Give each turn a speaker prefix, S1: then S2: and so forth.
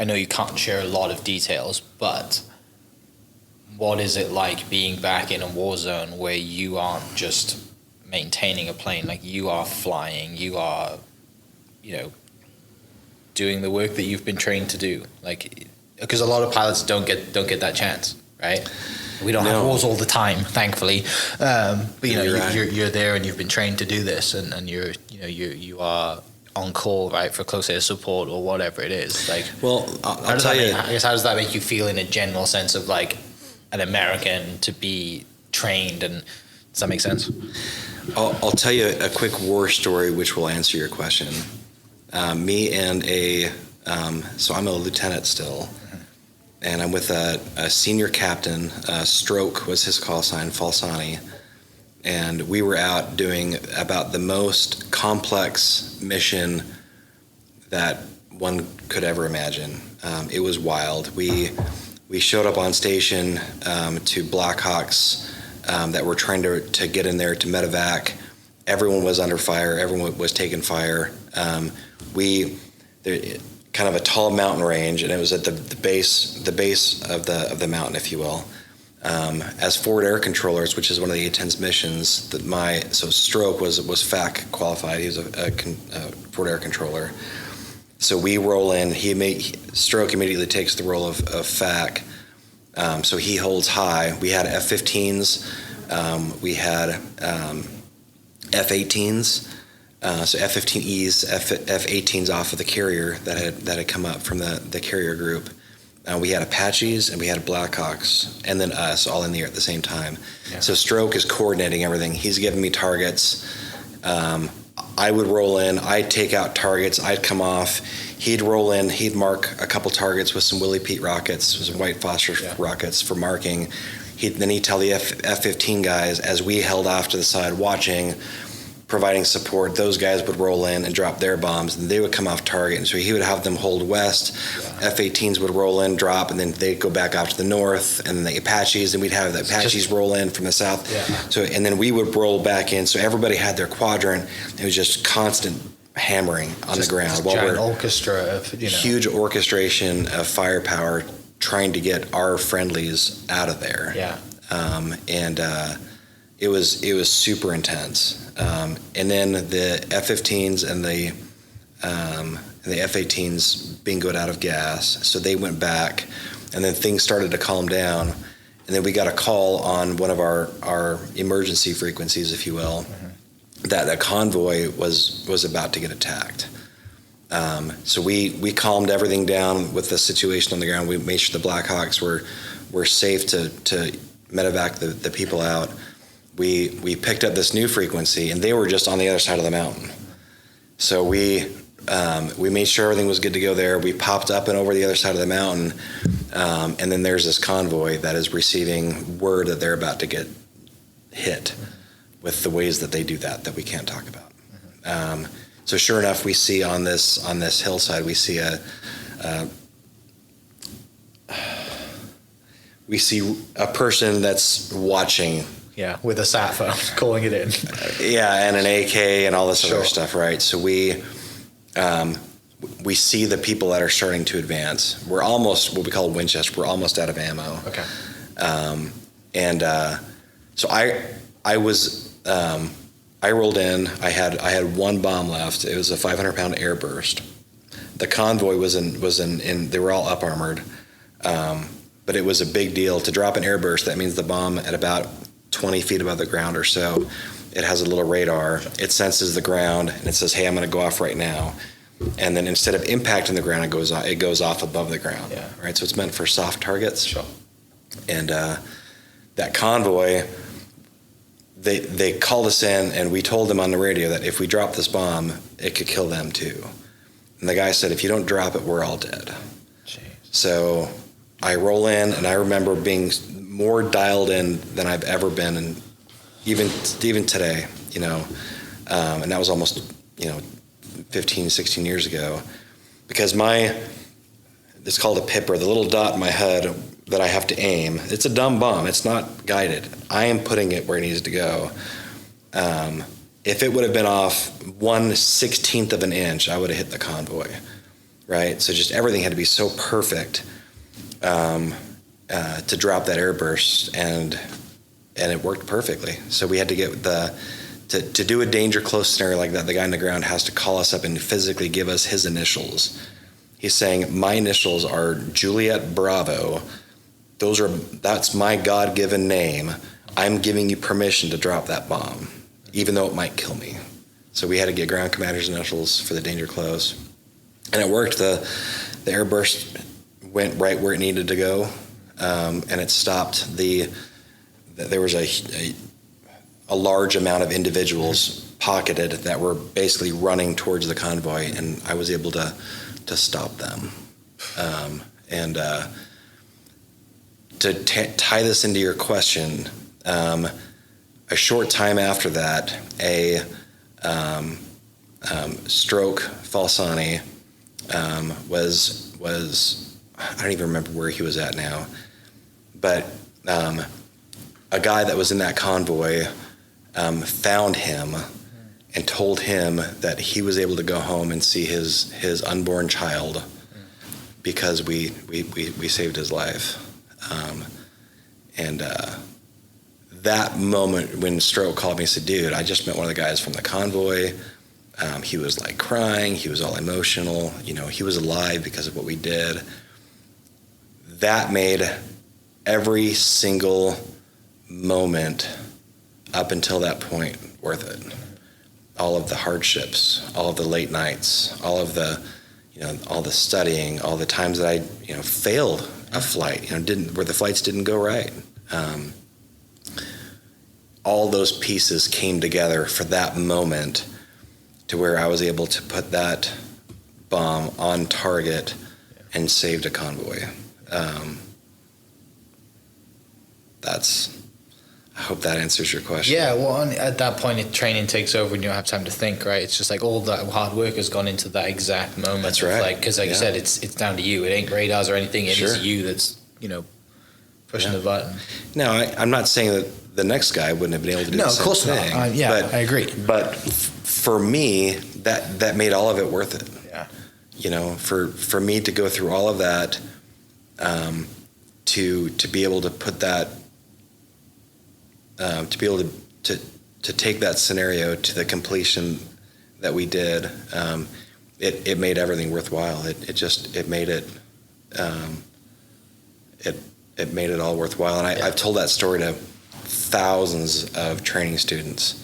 S1: I know you can't share a lot of details, but what is it like being back in a war zone where you aren't just maintaining a plane, like you are flying, you are, doing the work that you've been trained to do? Like, because a lot of pilots don't get that chance, right? We don't have wars all the time, thankfully. But you're there and you've been trained to do this, and you are on call, right, for close air support or whatever it is. Like,
S2: well, I'll tell you.
S1: I guess, how does that make you feel in a general sense of like an American to be trained? And does that make sense?
S2: I'll tell you a quick war story which will answer your question. Me and so I'm a lieutenant still, and I'm with a senior captain. Stroke was his call sign, Falsani, and we were out doing about the most complex mission that one could ever imagine. It was wild. We showed up on station to Blackhawks that were trying to get in there to medevac. Everyone was under fire. Everyone was taking fire. Kind of a tall mountain range, and it was at the base of the mountain, if you will. As forward air controllers, which is one of the A-10's missions, so Stroke was FAC qualified. He was a forward air controller. So we roll in. Stroke immediately takes the role of FAC. So he holds high. We had F-15s. We had F-18s. So F-15Es, F-18s off of the carrier that had come up from the carrier group. We had Apaches and we had Blackhawks, and then us all in the air at the same time. Yeah. So Stroke is coordinating everything. He's giving me targets. I would roll in. I'd take out targets. I'd come off. He'd roll in. He'd mark a couple targets with some Willie Pete rockets, some white phosphorus rockets for marking. Then he'd tell the F-15 guys, as we held off to the side watching, providing support, those guys would roll in and drop their bombs, and they would come off target. And so he would have them hold west. Yeah. F-18s would roll in, drop, and then they'd go back off to the north, and then the Apaches, and we'd have the Apaches roll in from the south. Yeah. So, and then we would roll back in. So everybody had their quadrant. It was just constant hammering on the ground.
S1: Giant orchestra of,
S2: huge orchestration of firepower trying to get our friendlies out of there.
S1: Yeah.
S2: It was super intense. And then the F-15s and the F-18s bingoed out of gas, so they went back, and then things started to calm down, and then we got a call on one of our emergency frequencies, if you will, that a convoy was about to get attacked. So we calmed everything down with the situation on the ground. We made sure the Blackhawks were safe to medevac the people out. We picked up this new frequency, and they were just on the other side of the mountain. So we made sure everything was good to go there. We popped up and over the other side of the mountain, and then there's this convoy that is receiving word that they're about to get hit with the ways that they do that we can't talk about. So sure enough, we see on this hillside, we see a person that's watching.
S1: Yeah, with a sat phone, calling it in.
S2: Yeah, and an AK and all this other stuff, right? So we see the people that are starting to advance. We're almost, what we call Winchester, we're almost out of ammo.
S1: Okay.
S2: So I rolled in. I had one bomb left. It was a 500-pound air burst. The convoy was in. They were all up armored, but it was a big deal to drop an air burst. That means the bomb at about 20 feet above the ground or so, it has a little radar. It senses the ground and it says, "Hey, I'm going to go off right now." And then instead of impacting the ground, it goes off above the ground.
S1: Yeah.
S2: Right. So it's meant for soft targets.
S1: Sure.
S2: And that convoy, they called us in, and we told them on the radio that if we drop this bomb, it could kill them too. And the guy said, "If you don't drop it, we're all dead."
S1: Jeez. So
S2: I roll in, and I remember being more dialed in than I've ever been, and even today, and that was almost 15, 16 years ago, because it's called a pipper, the little dot in my head that I have to aim. It's a dumb bomb. It's not guided. I am putting it where it needs to go. If it would have been off 1/16 of an inch, I would have hit the convoy. right? So just everything had to be so perfect to drop that airburst, and it worked perfectly. So we had to get to do a danger close scenario like that, the guy on the ground has to call us up and physically give us his initials. He's saying, my initials are Juliet Bravo. That's my God-given name. I'm giving you permission to drop that bomb, even though it might kill me. So we had to get ground commander's initials for the danger close. And it worked. The airburst went right where it needed to go, and it stopped there was a large amount of individuals pocketed that were basically running towards the convoy, and I was able to stop them. And to tie this into your question, a short time after that, a stroke Falsani was I don't even remember where he was at now, but a guy that was in that convoy found him and told him that he was able to go home and see his unborn child because we saved his life. And that moment when Stroke called me and said, dude, I just met one of the guys from the convoy. He was like crying. He was all emotional. He was alive because of what we did. That made every single moment up until that point worth it. All of the hardships, all of the late nights, all of the, all the studying, all the times that I, failed a flight, where the flights didn't go right. All those pieces came together for that moment to where I was able to put that bomb on target and saved a convoy. I hope that answers your question.
S1: Yeah, well, at that point, training takes over and you don't have time to think, right? It's just like all that hard work has gone into that exact moment.
S2: That's right.
S1: Because you said, it's down to you. It ain't radars or anything. It is you that's, pushing the button.
S2: No, I'm not saying that the next guy wouldn't have been able to do the same thing.
S1: No, of course not. I agree.
S2: But for me, that made all of it worth it.
S1: Yeah.
S2: For me to go through all of that, to be able to put that, to be able to take that scenario to the completion that we did, it made everything worthwhile. It made it all worthwhile. And I've told that story to thousands of training students,